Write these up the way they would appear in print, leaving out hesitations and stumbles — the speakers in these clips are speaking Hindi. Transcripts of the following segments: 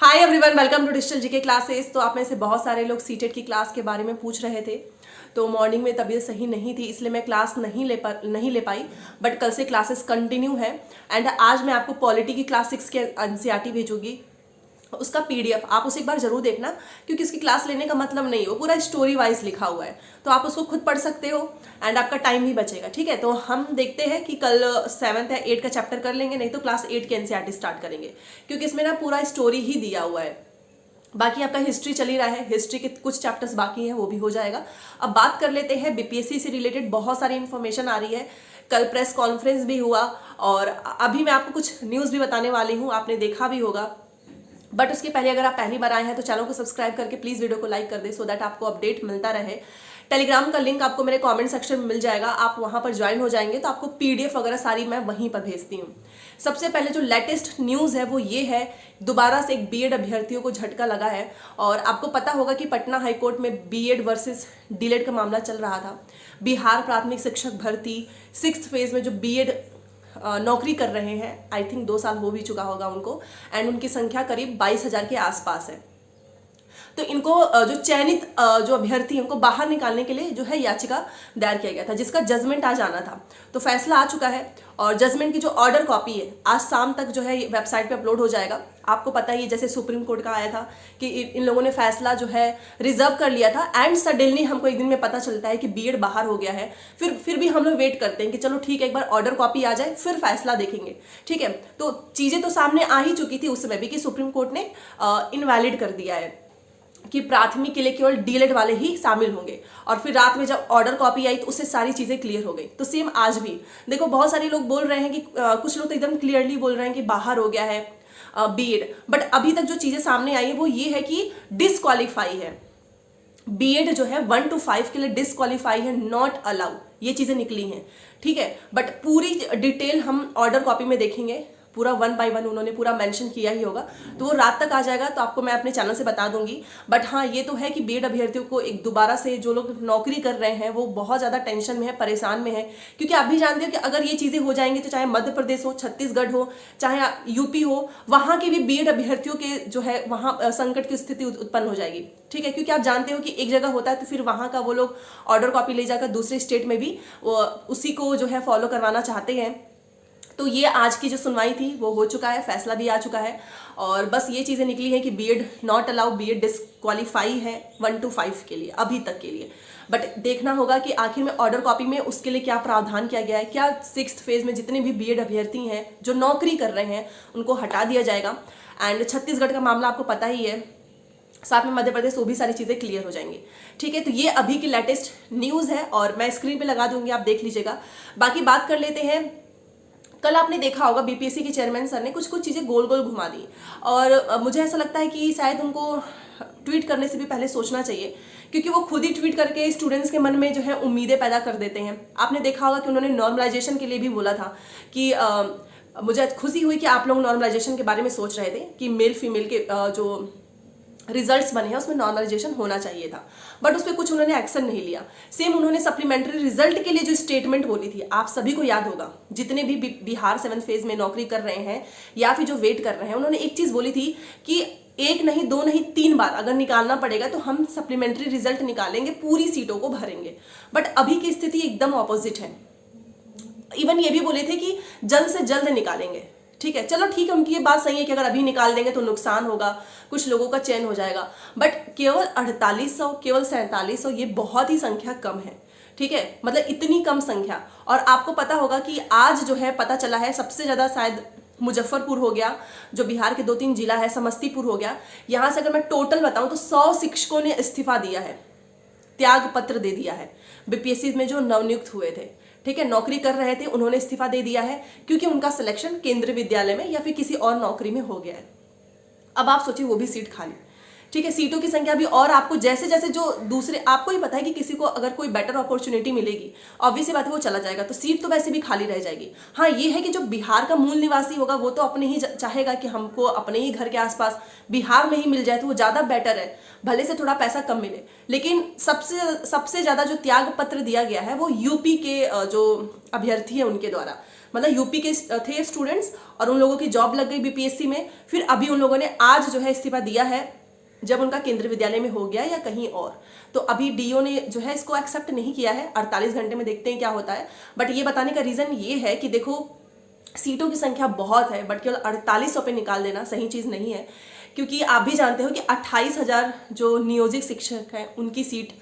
Hi everyone, welcome to digital GK classes. तो आप में से बहुत सारे लोग सीटेट की क्लास के बारे में पूछ रहे थे। तो मॉर्निंग में तबीयत सही नहीं थी, इसलिए मैं क्लास नहीं ले पाई। बट कल से क्लासेस कंटिन्यू है। एंड आज मैं आपको पॉलिटी की क्लास 6 के एनसीईआरटी भेजूंगी, उसका पीडीएफ आप उसे एक बार जरूर देखना, क्योंकि उसकी क्लास लेने का मतलब नहीं है, वो पूरा स्टोरी वाइज लिखा हुआ है, तो आप उसको खुद पढ़ सकते हो एंड आपका टाइम भी बचेगा। ठीक है, तो हम देखते हैं कि कल 7th या 8 का चैप्टर कर लेंगे, नहीं तो क्लास 8 के एनसीईआरटी स्टार्ट करेंगे, क्योंकि इसमें ना पूरा स्टोरी ही दिया हुआ है। बाकी आपका हिस्ट्री चल ही रहा है, हिस्ट्री के कुछ चैप्टर्स बाकी हैं, वो भी हो जाएगा। अब बात कर लेते हैं बीपीएससी से रिलेटेड बहुत सारी इंफॉर्मेशन आ रही है। कल प्रेस कॉन्फ्रेंस भी हुआ और अभी मैं आपको कुछ न्यूज़ भी बताने वाली हूँ, आपने देखा भी होगा। बट उसके पहले अगर आप पहली बार आए हैं तो चैनल को सब्सक्राइब करके प्लीज़ वीडियो को लाइक कर दें, सो दैट आपको अपडेट मिलता रहे। टेलीग्राम का लिंक आपको मेरे कमेंट सेक्शन में मिल जाएगा, आप वहां पर ज्वाइन हो जाएंगे तो आपको पीडीएफ वगैरह सारी मैं वहीं पर भेजती हूँ। सबसे पहले जो लेटेस्ट न्यूज़ है वो ये है, दोबारा से एक बीएड अभ्यर्थियों को झटका लगा है। और आपको पता होगा कि पटना हाईकोर्ट में बीएड वर्सेस डीएलएड का मामला चल रहा था। बिहार प्राथमिक शिक्षक भर्ती 6th फेज में जो बीएड नौकरी कर रहे हैं, आई थिंक 2 साल हो भी चुका होगा उनको, एंड उनकी संख्या करीब 22,000 के आसपास है। तो इनको जो चयनित जो अभ्यर्थी हैं उनको बाहर निकालने के लिए जो है याचिका दायर किया गया था, जिसका जजमेंट आज आना था। तो फैसला आ चुका है और जजमेंट की जो ऑर्डर कॉपी है आज शाम तक जो है वेबसाइट पे अपलोड हो जाएगा। आपको पता ही है, जैसे सुप्रीम कोर्ट का आया था कि इन लोगों ने फैसला जो है रिजर्व कर लिया था, एंड सडनली हमको एक दिन में पता चलता है कि बीएड बाहर हो गया है। फिर भी हम लोग वेट करते हैं कि चलो ठीक है, एक बार ऑर्डर कॉपी आ जाए फिर फैसला देखेंगे। ठीक है, तो चीज़ें तो सामने आ ही चुकी थी उस समय भी कि सुप्रीम कोर्ट ने इनवैलिड कर दिया है कि प्राथमिक के लिए केवल डीएलएड वाले ही शामिल होंगे। और फिर रात में जब ऑर्डर कॉपी आई तो उससे सारी चीज़ें क्लियर हो गई। तो सेम आज भी देखो, बहुत सारे लोग बोल रहे हैं कि कुछ लोग तो एकदम क्लियरली बोल रहे हैं कि बाहर हो गया है बीएड, बट अभी तक जो चीज़ें सामने आई है वो ये है कि डिसक्वालीफाई है बीएड, जो है 1 to 5 के लिए डिसक्वालीफाई है, नॉट अलाउ, ये चीज़ें निकली हैं। ठीक है, बट पूरी डिटेल हम ऑर्डर कॉपी में देखेंगे, पूरा 1 by 1 उन्होंने पूरा मेंशन किया ही होगा, तो वो रात तक आ जाएगा, तो आपको मैं अपने चैनल से बता दूंगी। बट हाँ, ये तो है कि बीएड अभ्यर्थियों को एक दोबारा से जो लोग नौकरी कर रहे हैं वो बहुत ज़्यादा टेंशन में है, परेशान में है, क्योंकि आप भी जानते हो कि अगर ये चीज़ें हो जाएंगी तो चाहे मध्य प्रदेश हो, छत्तीसगढ़ हो, चाहे यूपी हो, वहाँ के भी बीएड अभ्यर्थियों के जो है वहाँ संकट की स्थिति उत्पन्न हो जाएगी। ठीक है, क्योंकि आप जानते हो कि एक जगह होता है तो फिर वहाँ का वो लोग ऑर्डर कॉपी ले जाकर दूसरे स्टेट में भी उसी को जो है फॉलो करवाना चाहते हैं। तो ये आज की जो सुनवाई थी वो हो चुका है, फैसला भी आ चुका है, और बस ये चीज़ें निकली हैं कि BEd not allow, BEd disqualify है 1 to 5 के लिए, अभी तक के लिए। बट देखना होगा कि आखिर में ऑर्डर कॉपी में उसके लिए क्या प्रावधान किया गया है, क्या 6th फेज में जितने भी बीएड अभ्यर्थी हैं जो नौकरी कर रहे हैं उनको हटा दिया जाएगा। एंड छत्तीसगढ़ का मामला आपको पता ही है, साथ में मध्य प्रदेश, वो भी सारी चीज़ें क्लियर हो जाएंगी। ठीक है, तो ये अभी की लेटेस्ट न्यूज़ है और मैं स्क्रीन पे लगा दूंगी, आप देख लीजिएगा। बाकी बात कर लेते हैं, कल आपने देखा होगा बीपीएससी के चेयरमैन सर ने कुछ कुछ चीज़ें गोल गोल घुमा दी, और मुझे ऐसा लगता है कि शायद उनको ट्वीट करने से भी पहले सोचना चाहिए, क्योंकि वो खुद ही ट्वीट करके स्टूडेंट्स के मन में जो है उम्मीदें पैदा कर देते हैं। आपने देखा होगा कि उन्होंने नॉर्मलाइजेशन के लिए भी बोला था कि मुझे खुशी हुई कि आप लोग नॉर्मलाइजेशन के बारे में सोच रहे थे कि मेल फीमेल के जो रिजल्ट्स बने हैं उसमें नॉर्मलाइजेशन होना चाहिए था, बट उस पर कुछ उन्होंने एक्शन नहीं लिया। सेम उन्होंने सप्लीमेंट्री रिजल्ट के लिए जो स्टेटमेंट बोली थी, आप सभी को याद होगा, जितने भी बिहार 7th फेज में नौकरी कर रहे हैं या फिर जो वेट कर रहे हैं, उन्होंने एक चीज़ बोली थी कि 1 नहीं 2 नहीं 3 बार अगर निकालना पड़ेगा तो हम सप्लीमेंट्री रिजल्ट निकालेंगे, पूरी सीटों को भरेंगे। बट अभी की स्थिति एकदम ऑपोजिट है। इवन ये भी बोले थे कि जल्द से जल्द निकालेंगे। ठीक है, चलो ठीक है, उनकी ये बात सही है कि अगर अभी निकाल देंगे तो नुकसान होगा, कुछ लोगों का चयन हो जाएगा, बट केवल 4800, केवल 4700, ये बहुत ही संख्या कम है। ठीक है, मतलब इतनी कम संख्या। और आपको पता होगा कि आज जो है पता चला है सबसे ज़्यादा शायद मुजफ्फरपुर हो गया, जो बिहार के 2-3 जिला है, समस्तीपुर हो गया, यहाँ से अगर मैं टोटल बताऊँ तो 100 शिक्षकों ने इस्तीफा दिया है, त्याग पत्र दे दिया है बीपीएससी में जो नवनियुक्त हुए थे। ठीक है, नौकरी कर रहे थे, उन्होंने इस्तीफा दे दिया है क्योंकि उनका सिलेक्शन केंद्रीय विद्यालय में या फिर किसी और नौकरी में हो गया है। अब आप सोचिए वो भी सीट खाली। ठीक है, सीटों की संख्या भी, और आपको जैसे जैसे जो दूसरे, आपको ही पता है कि किसी को अगर कोई बेटर अपॉर्चुनिटी मिलेगी, ऑब्वियसली बात है वो चला जाएगा, तो सीट तो वैसे भी खाली रह जाएगी। हाँ, ये है कि जो बिहार का मूल निवासी होगा वो तो अपने ही चाहेगा कि हमको अपने ही घर के आसपास बिहार में ही मिल जाए, तो वो ज़्यादा बेटर है, भले से थोड़ा पैसा कम मिले। लेकिन सबसे ज़्यादा जो त्याग पत्र दिया गया है वो यूपी के जो अभ्यर्थी है उनके द्वारा, मतलब यूपी के थे स्टूडेंट्स और उन लोगों की जॉब लग गई बीपीएससी में, फिर अभी उन लोगों ने आज जो है इस्तीफा दिया है जब उनका केंद्रीय विद्यालय में हो गया या कहीं और। तो अभी डीओ ने जो है इसको एक्सेप्ट नहीं किया है, 48 घंटे में देखते हैं क्या होता है। बट ये बताने का रीज़न ये है कि देखो सीटों की संख्या बहुत है, बट केवल 4800 पे निकाल देना सही चीज़ नहीं है, क्योंकि आप भी जानते हो कि 28,000 जो नियोजित शिक्षक हैं उनकी सीट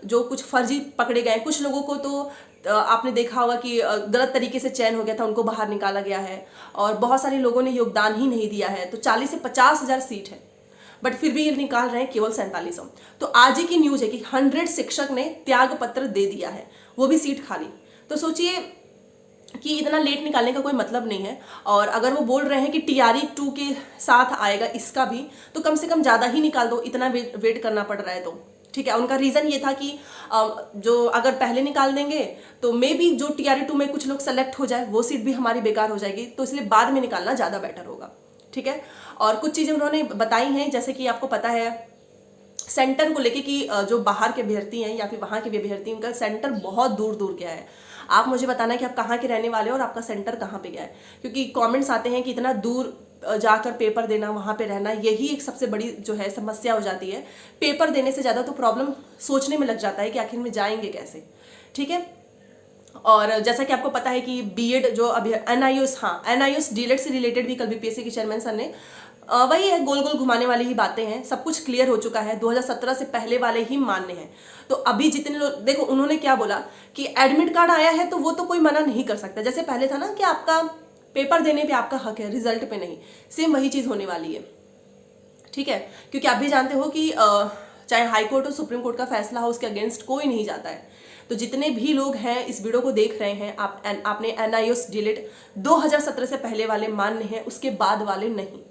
जो कुछ फर्जी पकड़े गए, कुछ लोगों को तो आपने देखा होगा कि गलत तरीके से चयन हो गया था, उनको बाहर निकाला गया है, और बहुत सारे लोगों ने योगदान ही नहीं दिया है। तो 40 से 50,000 सीट है, बट फिर भी ये निकाल रहे हैं केवल 4700। तो आज ही की न्यूज़ है कि 100 शिक्षक ने त्याग पत्र दे दिया है, वो भी सीट खाली। तो सोचिए कि इतना लेट निकालने का कोई मतलब नहीं है। और अगर वो बोल रहे हैं कि टीआरई 2 के साथ आएगा इसका भी, तो कम से कम ज़्यादा ही निकाल दो, इतना वेट करना पड़ रहा है तो ठीक है। उनका रीज़न ये था कि जो अगर पहले निकाल देंगे तो मे बी जो टीआरई 2 में कुछ लोग सेलेक्ट हो जाए वो सीट भी हमारी बेकार हो जाएगी, तो इसलिए बाद में निकालना ज़्यादा बेटर होगा, ठीक है। और कुछ चीज़ें उन्होंने बताई हैं, जैसे कि आपको पता है सेंटर को लेके कि जो बाहर के अभ्यर्थी हैं या फिर वहाँ के भी अभ्यर्थी, उनका सेंटर बहुत दूर दूर गया है। आप मुझे बताना कि आप कहाँ के रहने वाले हो और आपका सेंटर कहाँ पे गया है, क्योंकि कमेंट्स आते हैं कि इतना दूर जाकर पेपर देना, वहाँ पे रहना, यही एक सबसे बड़ी जो है समस्या हो जाती है। पेपर देने से ज़्यादा तो प्रॉब्लम सोचने में लग जाता है कि आखिर में जाएंगे कैसे, ठीक है। और जैसा कि आपको पता है कि बीएड जो अभी एनआईओएस, हाँ एनआईओएस डीएलएड से रिलेटेड भी कल बीपीएससी के चेयरमैन सर ने वही है, गोल गोल घुमाने वाली ही बातें हैं, सब कुछ क्लियर हो चुका है, 2017 से पहले वाले ही मान्य हैं। तो अभी जितने लोग, देखो उन्होंने क्या बोला कि एडमिट कार्ड आया है तो वो तो कोई मना नहीं कर सकता, जैसे पहले था ना कि आपका पेपर देने पे आपका हक है, रिजल्ट पे नहीं, सेम वही चीज़ होने वाली है, ठीक है। क्योंकि आप भी जानते हो कि चाहे हाई कोर्ट हो, सुप्रीम कोर्ट का फैसला हो, उसके अगेंस्ट कोई नहीं जाता है। तो जितने भी लोग हैं इस वीडियो को देख रहे हैं, आपने एनआईओएस डीएलएड 2017 से पहले वाले मान्य हैं, उसके बाद वाले नहीं,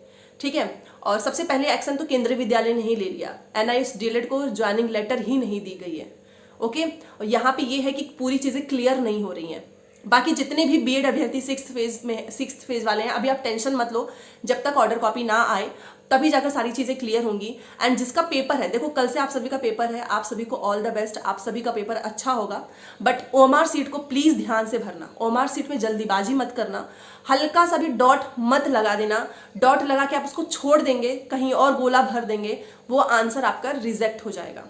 ठीक है। और सबसे पहले एक्शन तो केंद्रीय विद्यालय ने ही ले लिया, एनआईओएस डीएलएड को ज्वाइनिंग लेटर ही नहीं दी गई है, ओके। और यहाँ पे ये है कि पूरी चीज़ें क्लियर नहीं हो रही हैं। बाकी जितने भी बीएड अभ्यर्थी 6th फेज वाले हैं, अभी आप टेंशन मत लो, जब तक ऑर्डर कॉपी ना आए तभी जाकर सारी चीज़ें क्लियर होंगी। एंड जिसका पेपर है, देखो कल से आप सभी का पेपर है, आप सभी को ऑल द बेस्ट, आप सभी का पेपर अच्छा होगा। बट ओएमआर सीट को प्लीज़ ध्यान से भरना, ओएमआर सीट में जल्दीबाजी मत करना, हल्का सा भी डॉट मत लगा देना, डॉट लगा के आप उसको छोड़ देंगे, कहीं और गोला भर देंगे, वो आंसर आपका रिजेक्ट हो जाएगा।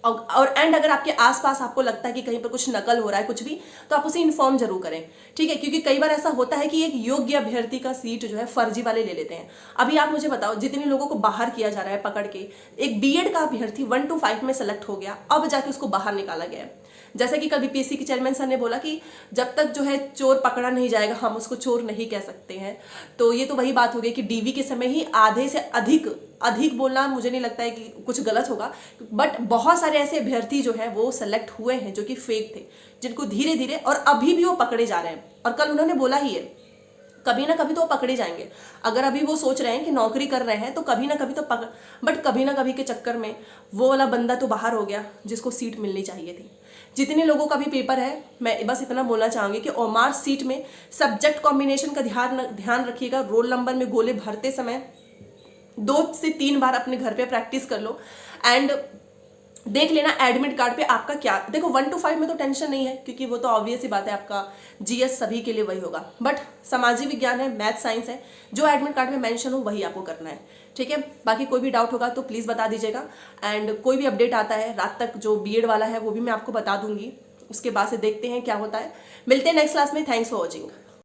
और एंड अगर आपके आसपास आपको लगता है कि कहीं पर कुछ नकल हो रहा है कुछ भी, तो आप उसे इन्फॉर्म जरूर करें, ठीक है। क्योंकि कई बार ऐसा होता है कि एक योग्य अभ्यर्थी का सीट जो है फर्जी वाले ले लेते हैं। अभी आप मुझे बताओ, जितने लोगों को बाहर किया जा रहा है पकड़ के, एक बीएड का अभ्यर्थी 1 to 5 में सेलेक्ट हो गया, अब जाके उसको बाहर निकाला गया है। जैसा कि कल बीपीएससी के चेयरमैन सर ने बोला कि जब तक जो है चोर पकड़ा नहीं जाएगा हम उसको चोर नहीं कह सकते हैं। तो ये तो वही बात हो गई कि डीवी के समय ही आधे से अधिक बोलना मुझे नहीं लगता है कि कुछ गलत होगा, बट बहुत सारे ऐसे अभ्यर्थी जो है वो सेलेक्ट हुए हैं जो कि फेक थे, जिनको धीरे धीरे, और अभी भी वो पकड़े जा रहे हैं। और कल उन्होंने बोला ही है, कभी ना कभी तो वो पकड़े जाएंगे। अगर अभी वो सोच रहे हैं कि नौकरी कर रहे हैं तो कभी ना कभी तो बट कभी ना कभी के चक्कर में वो वाला बंदा तो बाहर हो गया जिसको सीट मिलनी चाहिए थी। जितने लोगों का भी पेपर है, मैं बस इतना बोलना चाहूंगी कि ओएमआर सीट में सब्जेक्ट कॉम्बिनेशन का ध्यान रखिएगा। रोल नंबर में गोले भरते समय 2 से 3 बार अपने घर पे प्रैक्टिस कर लो एंड देख लेना एडमिट कार्ड पे आपका क्या। देखो 1 to 5 में तो टेंशन नहीं है, क्योंकि वो तो ऑब्वियस ही बात है, आपका जीएस सभी के लिए वही होगा। बट सामाजिक विज्ञान है, मैथ साइंस है, जो एडमिट कार्ड में मेंशन हो वही आपको करना है, ठीक है। बाकी कोई भी डाउट होगा तो प्लीज़ बता दीजिएगा। एंड कोई भी अपडेट आता है रात तक, जो बीएड वाला है वो भी मैं आपको बता दूंगी। उसके बाद से देखते हैं क्या होता है। मिलते हैं नेक्स्ट क्लास में। Thanks for watching.